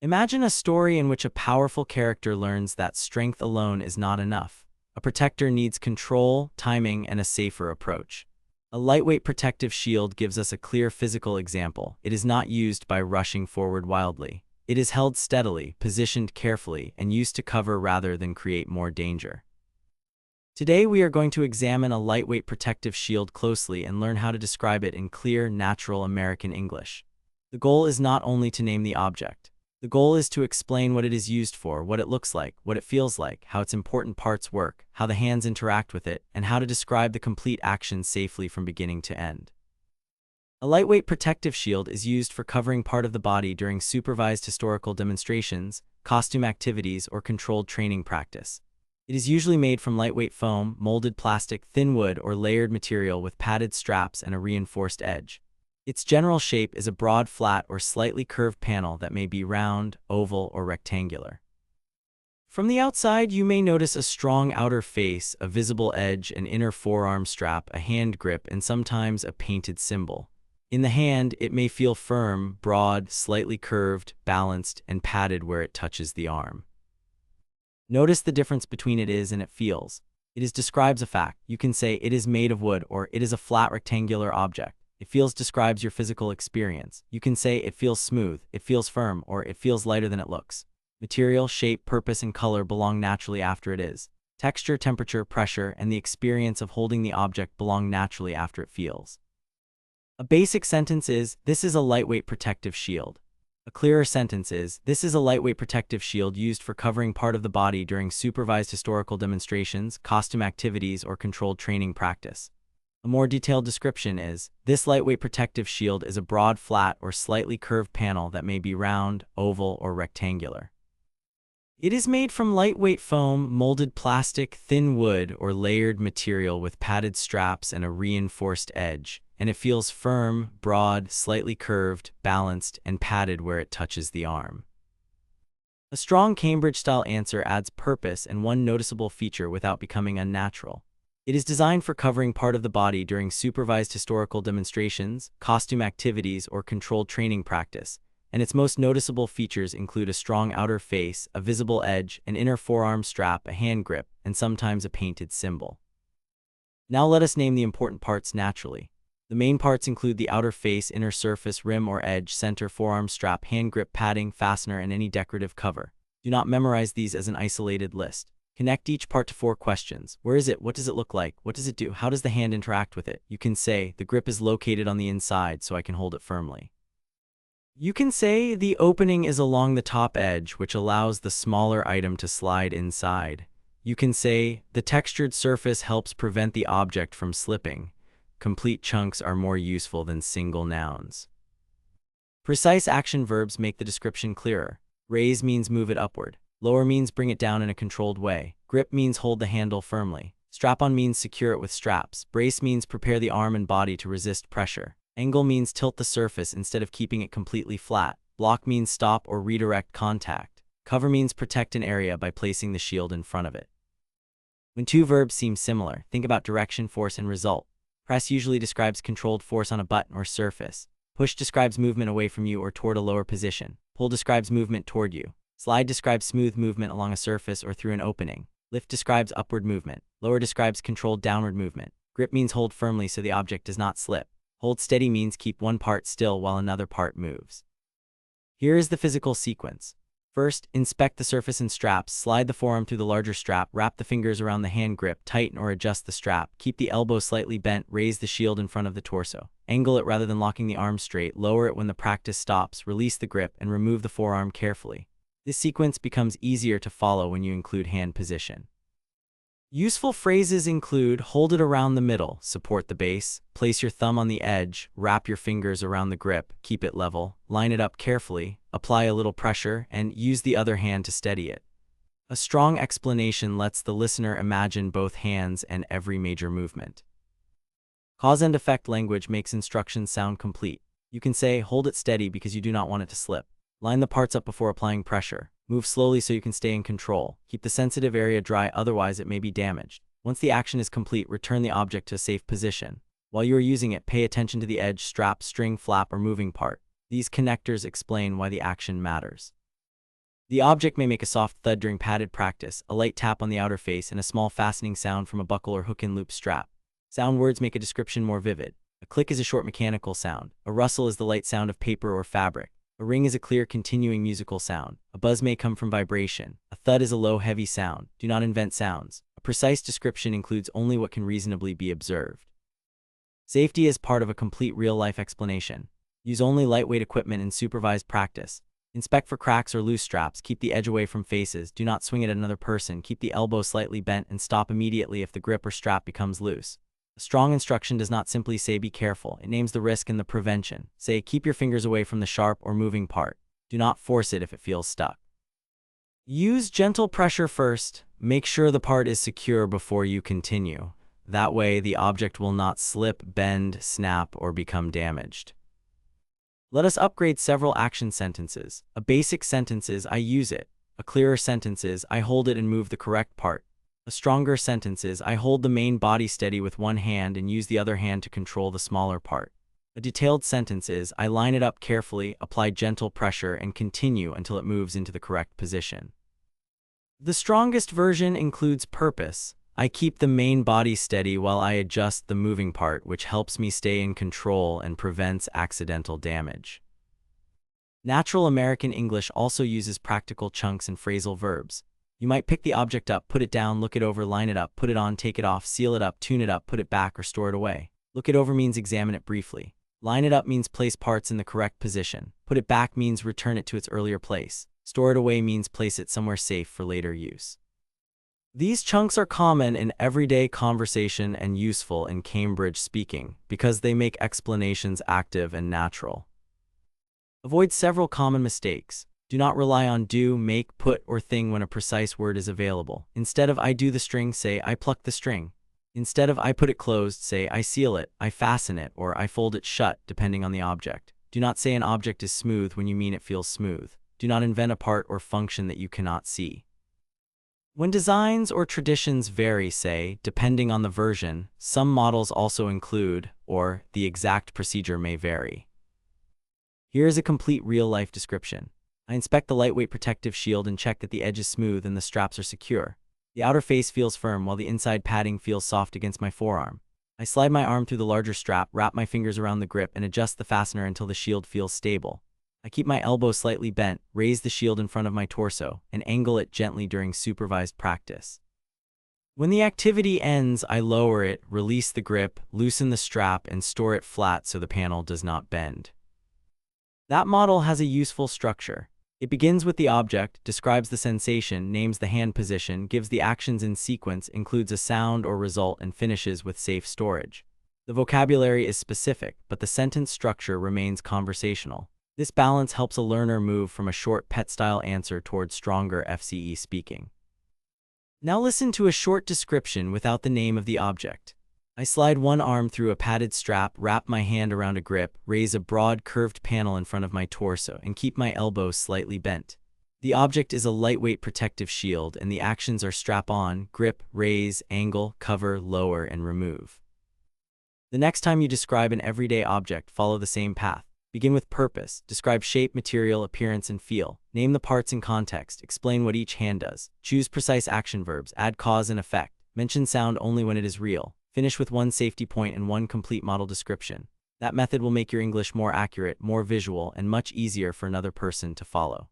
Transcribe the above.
Imagine a story in which a powerful character learns that strength alone is not enough. A protector needs control, timing, and a safer approach. A lightweight protective shield gives us a clear physical example. It is not used by rushing forward wildly. It is held steadily, positioned carefully, and used to cover rather than create more danger. Today we are going to examine a lightweight protective shield closely and learn how to describe it in clear, natural American English. The goal is not only to name the object. The goal is to explain what it is used for, what it looks like, what it feels like, how its important parts work, how the hands interact with it, and how to describe the complete action safely from beginning to end. A lightweight protective shield is used for covering part of the body during supervised historical demonstrations, costume activities, or controlled training practice. It is usually made from lightweight foam, molded plastic, thin wood, or layered material with padded straps and a reinforced edge. Its general shape is a broad, flat, or slightly curved panel that may be round, oval, or rectangular. From the outside, you may notice a strong outer face, a visible edge, an inner forearm strap, a hand grip, and sometimes a painted symbol. In the hand, it may feel firm, broad, slightly curved, balanced, and padded where it touches the arm. Notice the difference between it is and it feels. It is describes a fact. You can say it is made of wood, or it is a flat rectangular object. It feels describes your physical experience. You can say it feels smooth, it feels firm, or it feels lighter than it looks. Material, shape, purpose, and color belong naturally after it is. Texture, temperature, pressure, and the experience of holding the object belong naturally after it feels. A basic sentence is, this is a lightweight protective shield. A clearer sentence is, this is a lightweight protective shield used for covering part of the body during supervised historical demonstrations, costume activities, or controlled training practice. A more detailed description is, this lightweight protective shield is a broad, flat, or slightly curved panel that may be round, oval, or rectangular. It is made from lightweight foam, molded plastic, thin wood, or layered material with padded straps and a reinforced edge, and it feels firm, broad, slightly curved, balanced, and padded where it touches the arm. A strong Cambridge-style answer adds purpose and one noticeable feature without becoming unnatural. It is designed for covering part of the body during supervised historical demonstrations, costume activities, or controlled training practice, and its most noticeable features include a strong outer face, a visible edge, an inner forearm strap, a hand grip, and sometimes a painted symbol. Now let us name the important parts naturally. The main parts include the outer face, inner surface, rim or edge, center, forearm strap, hand grip, padding, fastener, and any decorative cover. Do not memorize these as an isolated list. Connect each part to 4 questions. Where is it? What does it look like? What does it do? How does the hand interact with it? You can say, the grip is located on the inside so I can hold it firmly. You can say, the opening is along the top edge, which allows the smaller item to slide inside. You can say, the textured surface helps prevent the object from slipping. Complete chunks are more useful than single nouns. Precise action verbs make the description clearer. Raise means move it upward. Lower means bring it down in a controlled way. Grip means hold the handle firmly. Strap-on means secure it with straps. Brace means prepare the arm and body to resist pressure. Angle means tilt the surface instead of keeping it completely flat. Block means stop or redirect contact. Cover means protect an area by placing the shield in front of it. When two verbs seem similar, think about direction, force, and result. Press usually describes controlled force on a button or surface. Push describes movement away from you or toward a lower position. Pull describes movement toward you. Slide describes smooth movement along a surface or through an opening. Lift describes upward movement. Lower describes controlled downward movement. Grip means hold firmly so the object does not slip. Hold steady means keep one part still while another part moves. Here is the physical sequence. First, inspect the surface and straps. Slide the forearm through the larger strap. Wrap the fingers around the hand grip. Tighten or adjust the strap. Keep the elbow slightly bent. Raise the shield in front of the torso. Angle it rather than locking the arm straight. Lower it when the practice stops. Release the grip and remove the forearm carefully. This sequence becomes easier to follow when you include hand position. Useful phrases include hold it around the middle, support the base, place your thumb on the edge, wrap your fingers around the grip, keep it level, line it up carefully, apply a little pressure, and use the other hand to steady it. A strong explanation lets the listener imagine both hands and every major movement. Cause and effect language makes instructions sound complete. You can say, hold it steady because you do not want it to slip. Line the parts up before applying pressure. Move slowly so you can stay in control. Keep the sensitive area dry, otherwise it may be damaged. Once the action is complete, return the object to a safe position. While you are using it, pay attention to the edge, strap, string, flap, or moving part. These connectors explain why the action matters. The object may make a soft thud during padded practice, a light tap on the outer face, and a small fastening sound from a buckle or hook-in loop strap. Sound words make a description more vivid. A click is a short mechanical sound. A rustle is the light sound of paper or fabric. A ring is a clear, continuing musical sound. A buzz may come from vibration. A thud is a low, heavy sound. Do not invent sounds. A precise description includes only what can reasonably be observed. Safety is part of a complete real-life explanation. Use only lightweight equipment in supervised practice. Inspect for cracks or loose straps. Keep the edge away from faces. Do not swing it at another person. Keep the elbow slightly bent and stop immediately if the grip or strap becomes loose. A strong instruction does not simply say be careful. It names the risk and the prevention. Say keep your fingers away from the sharp or moving part. Do not force it if it feels stuck. Use gentle pressure first. Make sure the part is secure before you continue. That way, the object will not slip, bend, snap, or become damaged. Let us upgrade several action sentences. A basic sentence is, I use it. A clearer sentence is, I hold it and move the correct part. A stronger sentence is, I hold the main body steady with one hand and use the other hand to control the smaller part. A detailed sentence is, I line it up carefully, apply gentle pressure, and continue until it moves into the correct position. The strongest version includes purpose. I keep the main body steady while I adjust the moving part, which helps me stay in control and prevents accidental damage. Natural American English also uses practical chunks and phrasal verbs. You might pick the object up, put it down, look it over, line it up, put it on, take it off, seal it up, tune it up, put it back, or store it away. Look it over means examine it briefly. Line it up means place parts in the correct position. Put it back means return it to its earlier place. Store it away means place it somewhere safe for later use. These chunks are common in everyday conversation and useful in Cambridge speaking because they make explanations active and natural. Avoid several common mistakes. Do not rely on do, make, put, or thing when a precise word is available. Instead of I do the string, say I pluck the string. Instead of I put it closed, say I seal it, I fasten it, or I fold it shut, depending on the object. Do not say an object is smooth when you mean it feels smooth. Do not invent a part or function that you cannot see. When designs or traditions vary, say, depending on the version, some models also include, or the exact procedure may vary. Here is a complete real-life description. I inspect the lightweight protective shield and check that the edge is smooth and the straps are secure. The outer face feels firm while the inside padding feels soft against my forearm. I slide my arm through the larger strap, wrap my fingers around the grip, and adjust the fastener until the shield feels stable. I keep my elbow slightly bent, raise the shield in front of my torso, and angle it gently during supervised practice. When the activity ends, I lower it, release the grip, loosen the strap, and store it flat so the panel does not bend. That model has a useful structure. It begins with the object, describes the sensation, names the hand position, gives the actions in sequence, includes a sound or result, and finishes with safe storage. The vocabulary is specific, but the sentence structure remains conversational. This balance helps a learner move from a short pet-style answer towards stronger FCE speaking. Now listen to a short description without the name of the object. I slide one arm through a padded strap, wrap my hand around a grip, raise a broad curved panel in front of my torso, and keep my elbows slightly bent. The object is a lightweight protective shield, and the actions are strap on, grip, raise, angle, cover, lower, and remove. The next time you describe an everyday object, follow the same path. Begin with purpose. Describe shape, material, appearance, and feel. Name the parts in context. Explain what each hand does. Choose precise action verbs. Add cause and effect. Mention sound only when it is real. Finish with one safety point and one complete model description. That method will make your English more accurate, more visual, and much easier for another person to follow.